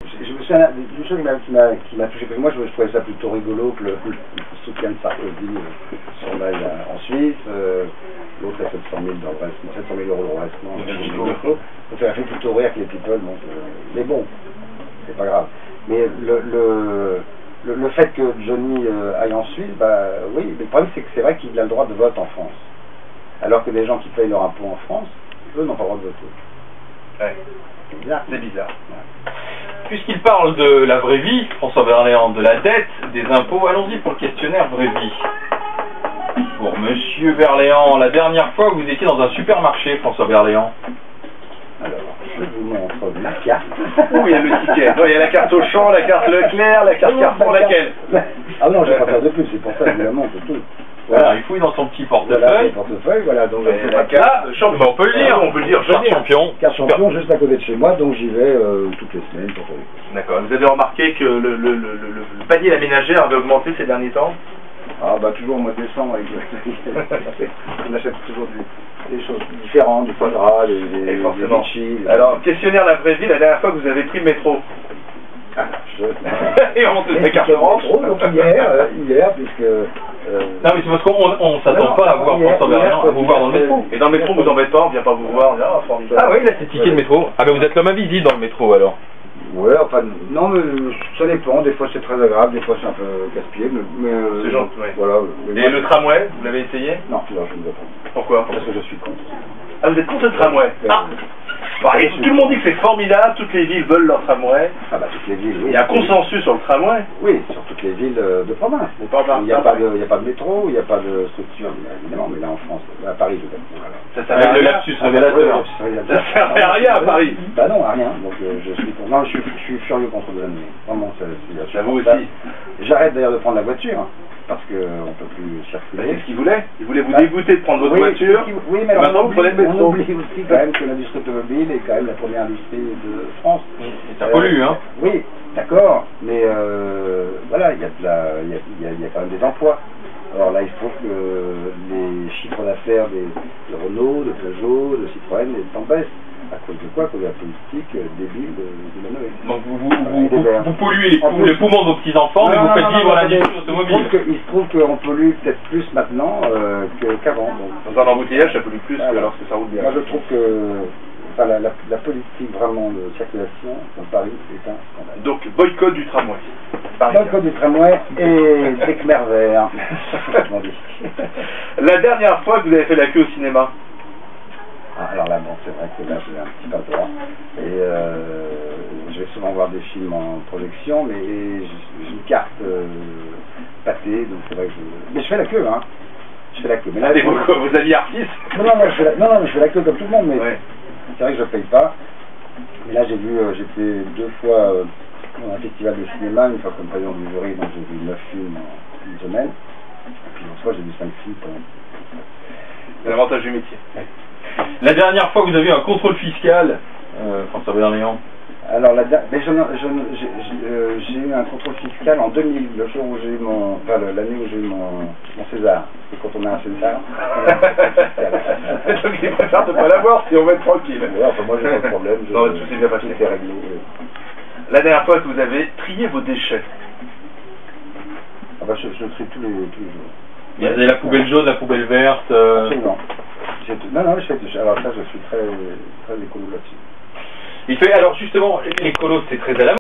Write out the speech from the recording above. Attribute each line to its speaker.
Speaker 1: Je me souviens d'une chose qui m'a touché, parce que moi je trouvais ça plutôt rigolo que le soutien de Sarkozy son mail en Suisse, l'autre a 700 000 €, 700 000 € de redressement. Ça m'a fait plutôt rire que les people, donc, mais bon, c'est pas grave. Mais le fait que Johnny aille en Suisse, bah oui, mais le problème c'est que c'est vrai qu'il a le droit de vote en France. Alors que des gens qui payent leur impôt en France, eux n'ont pas le droit de voter.
Speaker 2: Ouais.
Speaker 1: C'est bizarre.
Speaker 2: C'est bizarre. Ouais. Puisqu'il parle de la vraie vie, François Berléand, de la dette, des impôts, allons-y pour le questionnaire vraie vie. Pour Monsieur Berléand, la dernière fois vous étiez dans un supermarché, François Berléand.
Speaker 1: Alors, je vous montre la carte.
Speaker 2: Oui, il y a le ticket. Non, il y a la carte Auchan, la carte Leclerc, la carte Carrefour, laquelle?
Speaker 1: Ah non, je ne vais pas faire de plus, c'est pour ça évidemment que tout.
Speaker 2: Voilà, il fouille dans son petit portefeuille.
Speaker 1: Voilà, le portefeuille, voilà, donc
Speaker 2: la carte champion. On peut le dire, on peut le dire. Carte champion.
Speaker 1: Carte champion juste à côté de chez moi, donc j'y vais toutes les semaines pour trouver.
Speaker 2: D'accord. Vous avez remarqué que le panier de la ménagère avait augmenté ces derniers temps?
Speaker 1: Ah bah toujours au mois de décembre, on achète toujours des choses différentes, du foie gras, des litchis.
Speaker 2: Alors, questionnaire la vraie vie, la dernière fois que vous avez pris le métro. Et on se fait carte orange.
Speaker 1: Donc hier, puisque...
Speaker 2: non mais c'est parce qu'on ne s'attend pas à voir François Berléand, à vous voir dans le métro. Et dans le métro, vous embête pas, on vient pas vous voir, ah formidable. Ah oui, là c'est ticket de métro. Ah ben vous êtes l'homme invisible dans le métro alors.
Speaker 1: Ouais, enfin, non mais ça dépend, des fois c'est très agréable, des fois c'est un peu casse-pied, mais
Speaker 2: c'est gentil, ouais.
Speaker 1: Voilà.
Speaker 2: Et le tramway, vous l'avez essayé?
Speaker 1: Non, je ne veux pas.
Speaker 2: Pourquoi?
Speaker 1: Parce que je suis contre.
Speaker 2: Ah, vous êtes contre le tramway? Ah. Bah, tout le monde dit que c'est formidable, toutes les villes veulent leur tramway.
Speaker 1: Ah bah toutes les villes, oui.
Speaker 2: Il y a un consensus sur le tramway.
Speaker 1: Oui, sur toutes les villes de province. Il n'y a pas de métro, il n'y a pas de structure, évidemment, mais là en France, à Paris peut-être. Voilà.
Speaker 2: Ça servait le lapsus révélateur. Ça servait à rien à Paris.
Speaker 1: Bah non, à rien. Donc je suis contre. Non, je suis furieux contre de l'année. Vraiment,
Speaker 2: ça vous aussi.
Speaker 1: J'arrête d'ailleurs de prendre la voiture. Parce qu'on ne peut plus circuler.
Speaker 2: C'est ce qu'il voulait. Il voulait vous dégoûter de prendre votre voiture.
Speaker 1: Oui, mais
Speaker 2: maintenant vous prenez le métro.
Speaker 1: On oublie aussi quand même que l'industrie automobile est quand même la première industrie de France.
Speaker 2: Ça pollue, hein?
Speaker 1: Oui, d'accord, mais voilà, il y a quand même des emplois. Alors là, il faut que les chiffres d'affaires de Renault, de Peugeot, de Citroën en baissent. À cause de quoi? À cause de la politique débile de la Noël.
Speaker 2: Donc vous polluez les poumons de vos petits-enfants, mais vous faites vivre l'industrie automobile.
Speaker 1: Il se trouve qu'on pollue peut-être plus maintenant qu'avant.
Speaker 2: Dans un embouteillage, ça pollue plus que lorsque ça roule bien.
Speaker 1: Moi je trouve que la politique vraiment de circulation dans Paris est un scandale.
Speaker 2: Donc boycott du tramway.
Speaker 1: Boycott du tramway et des Khmer verts.
Speaker 2: La dernière fois que vous avez fait la queue au cinéma?
Speaker 1: Alors là, bon, c'est vrai que là, j'ai un petit pas droit. Et je vais souvent voir des films en projection, mais j'ai une carte pâtée, donc c'est vrai que mais je fais la queue, hein. Je fais la queue. Mais là,
Speaker 2: vous aviez artiste?
Speaker 1: Non, je fais la queue comme tout le monde, mais ouais. C'est vrai que je ne paye pas. Mais là, j'étais 2 fois dans un festival de cinéma, une fois comme président du jury, donc j'ai vu 9 films en une semaine. Et puis l'autre fois, j'ai vu 5 films pendant.
Speaker 2: C'est l'avantage du métier. Ouais. La dernière fois que vous avez eu un contrôle fiscal, François Berléand? Alors,
Speaker 1: j'ai eu un contrôle fiscal en 2000, le jour où j'ai eu l'année où j'ai eu mon César. Et quand on a un César.
Speaker 2: Donc il préfère ne pas l'avoir si on va être tranquille.
Speaker 1: Ouais, enfin, moi j'ai pas de problème.
Speaker 2: Non, tout s'est bien passé.
Speaker 1: Tout est réglé.
Speaker 2: La dernière fois que vous avez trié vos déchets?
Speaker 1: Ah bah, je trie tous les jours.
Speaker 2: Vous avez la poubelle jaune, la poubelle verte.
Speaker 1: Absolument. Non, alors ça, je suis très écolo là-dessus.
Speaker 2: Il fait, alors justement, l'écolo, c'est très à la mode.